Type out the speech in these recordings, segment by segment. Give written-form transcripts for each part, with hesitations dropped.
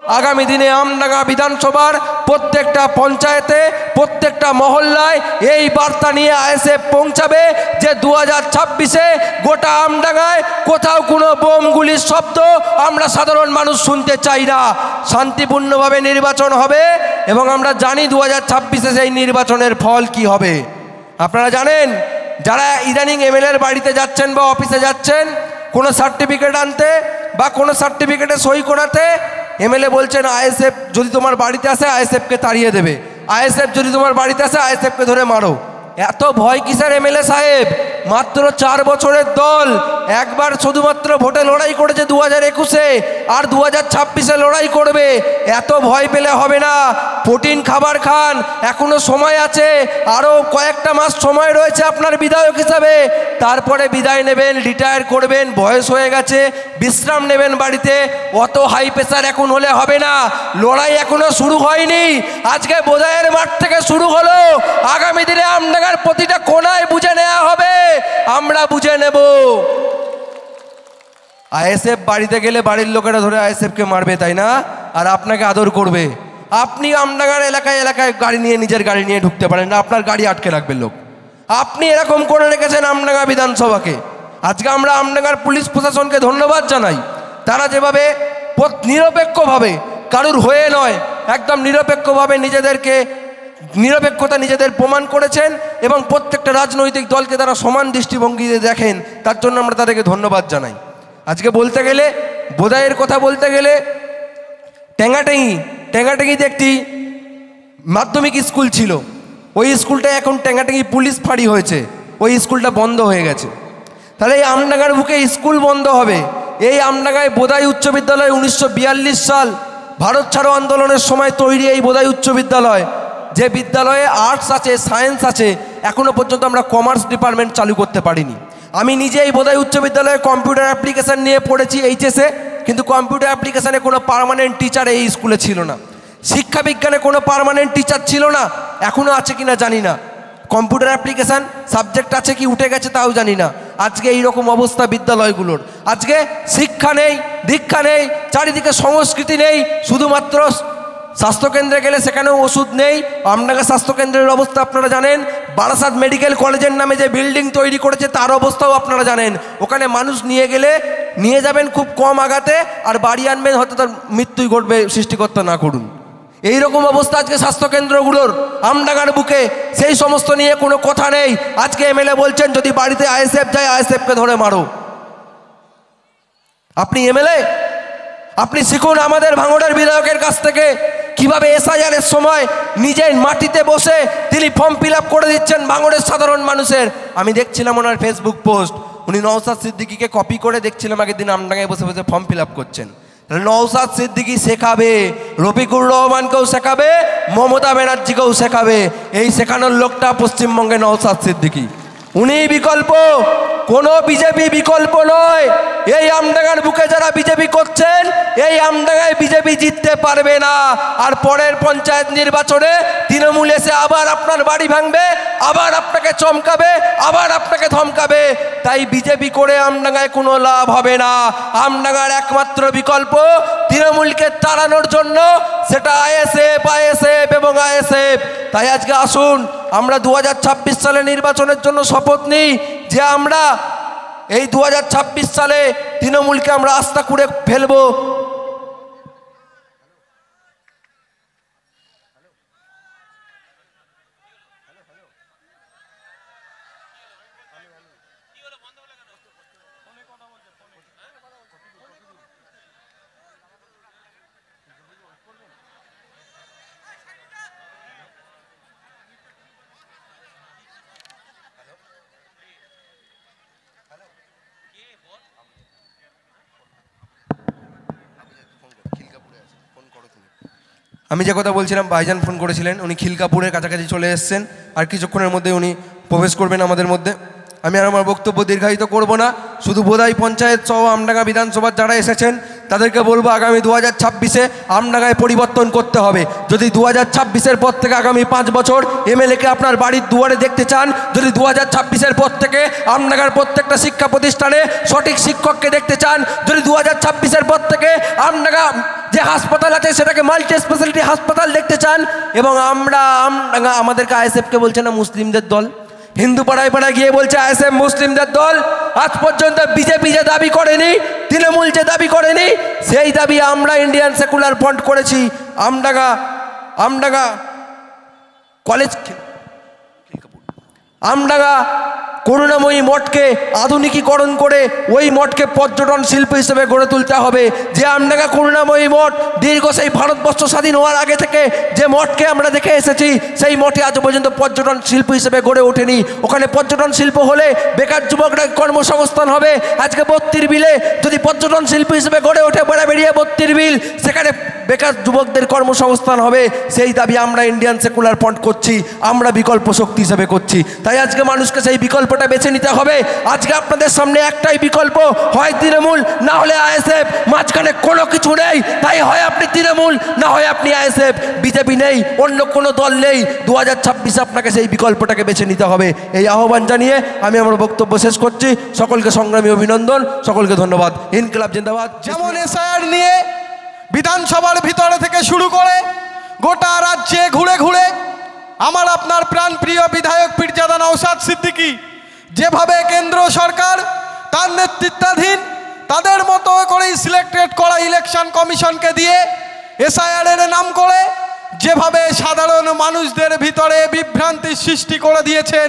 আগামী দিনে আমডাঙ্গা বিধানসভার প্রত্যেকটা পঞ্চায়েতে প্রত্যেকটা মহল্লায় এই বার্তা নিয়ে আইএসএফ পৌঁছাবে যে 2026-এ গোটা আমডাঙ্গায় কোথাও কোনো বোমগুলির শব্দ আমরা সাধারণ মানুষ শুনতে চাই না। শান্তিপূর্ণভাবে নির্বাচন হবে এবং আমরা জানি 2026-এ সেই নির্বাচনের ফল কি হবে। আপনারা জানেন, যারা ইদানিং এমএলএর বাড়িতে যাচ্ছেন বা অফিসে যাচ্ছেন কোনো সার্টিফিকেট আনতে বা কোনো সার্টিফিকেটে সই করাতে, এমএলএ বলছেন আইএসএফ যদি তোমার বাড়িতে আসে আইএসএফকে তাড়িয়ে দেবে, আইএসএফ যদি তোমার বাড়িতে আসে আইএসএফকে ধরে মারো। এত ভয় কিসের এমএলএ সাহেব? মাত্র 4 বছরের দল, একবার শুধুমাত্র ভোটে লড়াই করেছে 2021-এ, আর 2026-এ লড়াই করবে। এত ভয় পেলে হবে না। প্রোটিন খাবার খান, এখনো সময় আছে, আরও কয়েকটা মাস সময় রয়েছে আপনার বিধায়ক হিসাবে। তারপরে বিদায় নেবেন, রিটায়ার করবেন, বয়স হয়ে গেছে, বিশ্রাম নেবেন বাড়িতে। অত হাই প্রেসার এখন হলে হবে না। লড়াই এখনো শুরু হয়নি, আজকে বোধাইয়ের মাঠ থেকে শুরু হলো। আগামী দিনে আমডাঙ্গার প্রতিটা কোনায় বুঝে নেওয়া হবে, আমরা বুঝে নেব। আইএসএফ বাড়িতে গেলে বাড়ির লোকেরা ধরে আইএসএফকে মারবে, তাই না? আর আপনাকে আদর করবে। আপনি আমডাঙ্গার এলাকায় এলাকায় গাড়ি নিয়ে, নিজের গাড়ি নিয়ে ঢুকতে পারেন না, আপনার গাড়ি আটকে রাখবে লোক। আপনি এরকম করে রেখেছেন আমডাঙ্গা বিধানসভাকে। আজকে আমরা আমডাঙ্গার পুলিশ প্রশাসনকে ধন্যবাদ জানাই। তারা যেভাবে নিরপেক্ষভাবে, কারুর হয়ে নয়, একদম নিরপেক্ষভাবে নিরপেক্ষতা নিজেদের প্রমাণ করেছেন এবং প্রত্যেকটা রাজনৈতিক দলকে তারা সমান দৃষ্টিভঙ্গিতে দেখেন, তার জন্য আমরা তাদেরকে ধন্যবাদ জানাই। আজকে বলতে গেলে, বোধাইয়ের কথা বলতে গেলে, ট্যাঙ্গাটেঙ্গিতে একটি মাধ্যমিক স্কুল ছিল। ওই স্কুলটা এখন ট্যাঙ্গাটেঙ্গি পুলিশ ফাঁড়ি হয়েছে, ওই স্কুলটা বন্ধ হয়ে গেছে। তাহলে এই আমডাঙ্গার বুকে স্কুল বন্ধ হবে। এই আমডাঙ্গায় বোধাই উচ্চ বিদ্যালয় 1942 সাল ভারত ছাড়ো আন্দোলনের সময় তৈরি এই বোধাই উচ্চ বিদ্যালয়, যে বিদ্যালয়ে আর্টস আছে, সায়েন্স আছে, এখনো পর্যন্ত আমরা কমার্স ডিপার্টমেন্ট চালু করতে পারিনি। আমি নিজে এই বোধাই উচ্চ বিদ্যালয়ে কম্পিউটার অ্যাপ্লিকেশান নিয়ে পড়েছি এইচএসে, কিন্তু কম্পিউটার অ্যাপ্লিকেশানে কোনো পার্মানেন্ট টিচার এই স্কুলে ছিল না। শিক্ষা বিজ্ঞানে কোনো পার্মানেন্ট টিচার ছিল না, এখনও আছে কিনা জানি না। কম্পিউটার অ্যাপ্লিকেশান সাবজেক্ট আছে কি উঠে গেছে তাও জানি না। আজকে এইরকম অবস্থা বিদ্যালয়গুলোর। আজকে শিক্ষা নেই, দীক্ষা নেই, চারিদিকে সংস্কৃতি নেই। শুধুমাত্র স্বাস্থ্যকেন্দ্রে গেলে সেখানেও ওষুধ নেই। আমডাঙ্গা স্বাস্থ্যকেন্দ্রের অবস্থা আপনারা জানেন। বারাসাত মেডিকেল কলেজের নামে যে বিল্ডিং তৈরি করেছে তার অবস্থাও আপনারা জানেন। ওখানে মানুষ নিয়ে গেলে নিয়ে যাবেন খুব কম আঘাতে, আর বাড়ি আনবেন হয়তো তার মৃত্যুই ঘটবে, সৃষ্টিকর্তা না করুন। এইরকম অবস্থা আজকে স্বাস্থ্যকেন্দ্রগুলোর আমডাঙ্গার বুকে। সেই সমস্ত নিয়ে কোনো কথা নেই। আজকে এমএলএ বলছেন যদি বাড়িতে আইএসএফ যায় আইএসএফকে ধরে মারো। আপনি এমএলএ, আপনি শিখুন আমাদের ভাঙড়ের বিধায়কের কাছ থেকে কিভাবে এসআইআরের সময় নিজের মাটিতে বসে তিনি ফর্ম ফিল আপ করে দিচ্ছেন ভাঙড়ের সাধারণ মানুষের। আমি দেখছিলাম ওনার ফেসবুক পোস্ট, উনি নওশাদ সিদ্দিকীকে কপি করে দেখছিলাম আগের দিন আমডাঙ্গায় বসে বসে ফর্ম ফিল আপ করছেন। নওশাদ সিদ্দিকী শেখাবে, রফিকুর রহমানকেও শেখাবে, মমতা ব্যানার্জিকেও শেখাবে। এই শেখানোর লোকটা পশ্চিমবঙ্গে নওশাদ সিদ্দিকী, উনি বিকল্প, কোনো বিজেপি বিকল্প নয়। এই আমডাঙ্গার বুকে যারা বিজেপি করছেন, এই আমডাঙ্গায় বিজেপি জিততে পারবে না। আর পরের পঞ্চায়েত নির্বাচনে তৃণমূল এসে আবার আপনার বাড়ি ভাঙবে, আবার আপনাকে চমকাবে, আবার আপনাকে ধমকাবে। তাই বিজেপি করে আমডাঙ্গায় কোনো লাভ হবে না। আমডাঙ্গার একমাত্র বিকল্প তৃণমূলকে তাড়ানোর জন্য, সেটা আইএসএফ এবং আইএসএফ। তাই আজকে আসুন আমরা 2026 সালে নির্বাচনের জন্য শপথ নিই যে আমরা এই 2026 সালে তৃণমূলকে আমরা আস্থা করে ফেলবো। আমি যে কথা বলছিলাম, ভাইজান ফোন করেছিলেন, উনি খিলকাপুরের কাছাকাছি চলে এসেছেন, আর কিছুক্ষণের মধ্যে উনি প্রবেশ করবেন আমাদের মধ্যে। আমি আর আমার বক্তব্য দীর্ঘায়িত করব না। শুধু বোধাই পঞ্চায়েত সহ আমডাঙ্গা বিধানসভার যারা এসেছেন তাদেরকে বলবো আগামী 2026-এ আমডাঙ্গায় পরিবর্তন করতে হবে। যদি 2026-এর পর থেকে আগামী 5 বছর এমএলএকে আপনার বাড়ির দুয়ারে দেখতে চান, যদি 2026-এর পর থেকে আমডাঙ্গার প্রত্যেকটা শিক্ষা প্রতিষ্ঠানে সঠিক শিক্ষককে দেখতে চান, যদি 2026-এর পর থেকে আমডাঙ্গা যে হাসপাতাল আছে সেটাকে মাল্টি স্পেশালিটি হাসপাতাল দেখতে চান, এবং আমরা আমাদেরকে আইএসএফকে বলছে না মুসলিমদের দল, হিন্দু পাড়ায় পাড়ায় গিয়ে বলছে আইএসএফ মুসলিমদের দল। আজ পর্যন্ত বিজেপি যে দাবি করেনি, তৃণমূল যে দাবি করেনি, সেই দাবি আমরা ইন্ডিয়ান সেকুলার ফ্রন্ট করেছি। আমডাঙ্গা কলেজ, আমডাঙ্গা করুণাময়ী মঠকে আধুনিকীকরণ করে ওই মঠকে পর্যটন শিল্প হিসেবে গড়ে তুলতে হবে। যে আমডাঙ্গা করুণাময়ী মঠ দীর্ঘ সেই ভারতবর্ষ স্বাধীন হওয়ার আগে থেকে যে মঠকে আমরা দেখে এসেছি, সেই মঠে আজ পর্যন্ত পর্যটন শিল্প হিসেবে গড়ে ওঠেনি। ওখানে পর্যটন শিল্প হলে বেকার যুবকরা কর্মসংস্থান হবে। আজকে বত্তির বিলে যদি পর্যটন শিল্প হিসেবে গড়ে ওঠে বেড়িয়ে বত্তির বিল, সেখানে বেকার যুবকদের কর্মসংস্থান হবে। সেই দাবি আমরা ইন্ডিয়ান সেকুলার ফ্রন্ট করছি, আমরা বিকল্প শক্তি হিসেবে করছি। তাই আজকে মানুষকে সেই বিকল্পটা বেছে নিতে হবে। আজকে আপনাদের সামনে একটাই বিকল্প, হয় তৃণমূল না হলে আইএসএফ, মাঝখানে কোনো কিছু নেই। তাই হয় আপনি তৃণমূল না হয় আপনি আইএসএফ, বিজেপি নেই, অন্য কোনো দল নেই। 2026 আপনাকে সেই বিকল্পটাকে বেছে নিতে হবে। এই আহ্বান জানিয়ে আমি আমার বক্তব্য শেষ করছি। সকলকে সংগ্রামী অভিনন্দন, সকলকে ধন্যবাদ। ইনকিলাব জিন্দাবাদ। যেমন এসআইআর নিয়ে বিধানসভার ভিতরে থেকে শুরু করে গোটা রাজ্যে ঘুরে ঘুরে আমার আপনার প্রাণপ্রিয় বিধায়ক পীরজাদা নওশাদ সিদ্দিকী যেভাবে কেন্দ্র সরকার তার নেতৃত্বাধীন তাদের মতো করেই সিলেক্টেড করা ইলেকশন কমিশনকে দিয়ে এসআইআরের নাম করে যেভাবে সাধারণ মানুষদের ভিতরে বিভ্রান্তির সৃষ্টি করে দিয়েছেন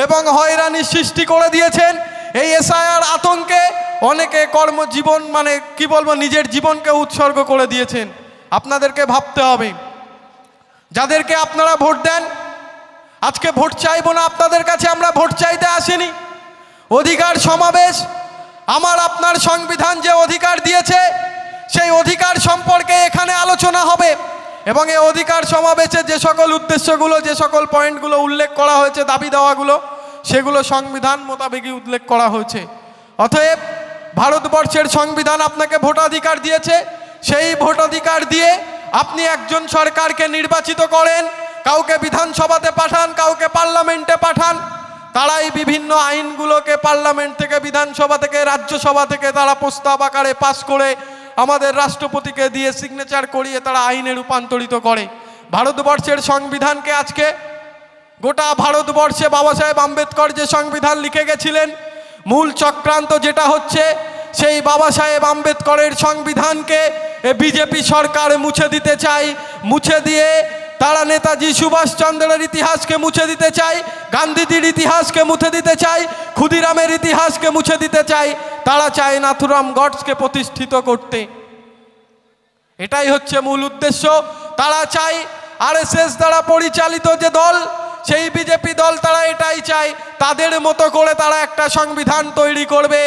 এবং হয়রানির সৃষ্টি করে দিয়েছেন, এই এসআইআর আতঙ্কে অনেকে কর্মজীবন মানে কি বলবো নিজের জীবনকে উৎসর্গ করে দিয়েছেন। আপনাদেরকে ভাবতে হবে, যাদেরকে আপনারা ভোট দেন, আজকে ভোট চাইবো না আপনাদের কাছে, আমরা ভোট চাইতে আসিনি। অধিকার সমাবেশ, আমার আপনার সংবিধান যে অধিকার দিয়েছে সেই অধিকার সম্পর্কে এখানে আলোচনা হবে এবং এই অধিকার সমাবেশে যে সকল উদ্দেশ্যগুলো, যে সকল পয়েন্টগুলো উল্লেখ করা হয়েছে, দাবি দেওয়াগুলো, সেগুলো সংবিধান মোতাবেকই উল্লেখ করা হয়েছে। অতএব ভারতবর্ষের সংবিধান আপনাকে ভোটাধিকার দিয়েছে, সেই ভোটাধিকার দিয়ে আপনি একজন সরকারকে নির্বাচিত করেন, কাউকে বিধানসভাতে পাঠান, কাউকে পার্লামেন্টে পাঠান, তারাই বিভিন্ন আইনগুলোকে পার্লামেন্ট থেকে, বিধানসভা থেকে, রাজ্যসভা থেকে তারা প্রস্তাব আকারে পাস করে আমাদের রাষ্ট্রপতিকে দিয়ে সিগনেচার করিয়ে তারা আইনে রূপান্তরিত করে। ভারতবর্ষের সংবিধানকে আজকে গোটা ভারতবর্ষে বাবা সাহেব আম্বেদকর যে সংবিধান লিখে গেছিলেন, মূল চক্রান্ত যেটা হচ্ছে সেই বাবা সাহেব আম্বেদকরের সংবিধানকে বিজেপি সরকার মুছে দিতে চায়। মুছে দিয়ে তারা নেতাজি সুভাষচন্দ্রের ইতিহাসকে মুছে দিতে চায়, গান্ধীজির ইতিহাসকে মুছে দিতে চায়, ক্ষুদিরামের ইতিহাসকে মুছে দিতে চায়। তারা চায় নাথুরাম গডসকে প্রতিষ্ঠিত করতে। এটাই হচ্ছে মূল উদ্দেশ্য। তারা চায় আরএসএস দ্বারা পরিচালিত যে দল, সেই বিজেপি দল, তারা এটাই চায় তাদের মতো করে তারা একটা সংবিধান তৈরি করবে।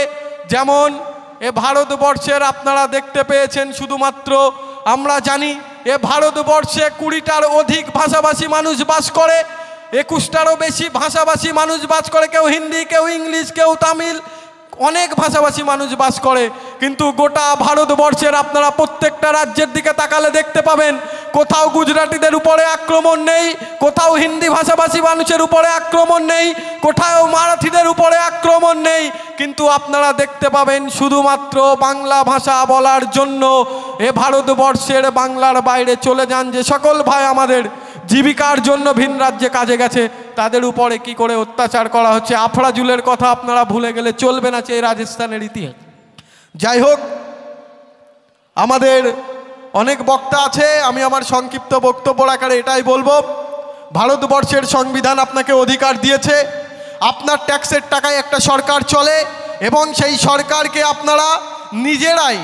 যেমন এ ভারতবর্ষের আপনারা দেখতে পেয়েছেন, শুধুমাত্র আমরা জানি এ ভারতবর্ষে 20টার অধিক ভাষাভাষী মানুষ বাস করে, 21টারও বেশি ভাষাভাষী মানুষ বাস করে, কেউ হিন্দি, কেউ ইংলিশ, কেউ তামিল, অনেক ভাষাভাষী মানুষ বাস করে। কিন্তু গোটা ভারতবর্ষের আপনারা প্রত্যেকটা রাজ্যের দিকে তাকালে দেখতে পাবেন কোথাও গুজরাটিদের উপরে আক্রমণ নেই, কোথাও হিন্দি ভাষাভাষী মানুষের উপরে আক্রমণ নেই, কোথাও মারাঠিদের উপরে আক্রমণ নেই। কিন্তু আপনারা দেখতে পাবেন শুধুমাত্র বাংলা ভাষা বলার জন্য এ ভারতবর্ষের বাংলার বাইরে চলে যান যে সকল ভাই আমাদের জীবিকার জন্য ভিন রাজ্যে কাজে গেছে, তাদের উপরে কি করে অত্যাচার করা হচ্ছে। আফরাজুলের কথা আপনারা ভুলে গেলে চলবে না, এই রাজস্থানের ইতিহাস। যাই হোক, আমাদের অনেক বক্তা আছে, আমি আমার সংক্ষিপ্ত বক্তব্য আকারে এটাই বলবো, ভারতবর্ষের সংবিধান আপনাকে অধিকার দিয়েছে, আপনার ট্যাক্সের টাকায় একটা সরকার চলে এবং সেই সরকারকে আপনারা নিজেরাই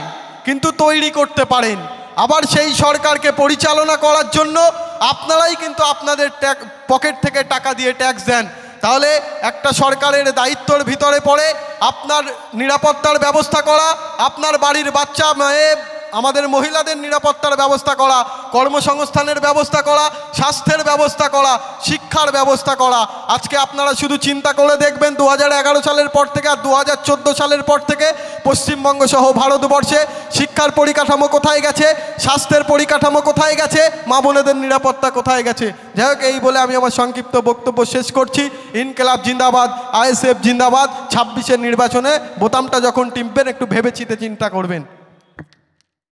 কিন্তু তৈরি করতে পারেন। আবার সেই সরকারকে পরিচালনা করার জন্য আপনারাই কিন্তু আপনাদের পকেট থেকে টাকা দিয়ে ট্যাক্স দেন। তাহলে একটা সরকারের দায়িত্বর ভিতরে পড়ে আপনার নিরাপত্তার ব্যবস্থা করা, আপনার বাড়ির বাচ্চা আমাদের মহিলাদের নিরাপত্তার ব্যবস্থা করা, কর্মসংস্থানের ব্যবস্থা করা, স্বাস্থ্যের ব্যবস্থা করা, শিক্ষার ব্যবস্থা করা। আজকে আপনারা শুধু চিন্তা করে দেখবেন 2011 সালের পর থেকে আর 2014 সালের পর থেকে পশ্চিমবঙ্গ সহ ভারতবর্ষে শিক্ষার পরিকাঠামো কোথায় গেছে, স্বাস্থ্যের পরিকাঠামো কোথায় গেছে, মা বোনেদের নিরাপত্তা কোথায় গেছে। যাই হোক, এই বলে আমি আমার সংক্ষিপ্ত বক্তব্য শেষ করছি। ইনকিলাব জিন্দাবাদ, আইএসএফ জিন্দাবাদ। 26-এর নির্বাচনে বোতামটা যখন টিপবেন একটু ভেবেচিন্তে চিন্তা করবেন।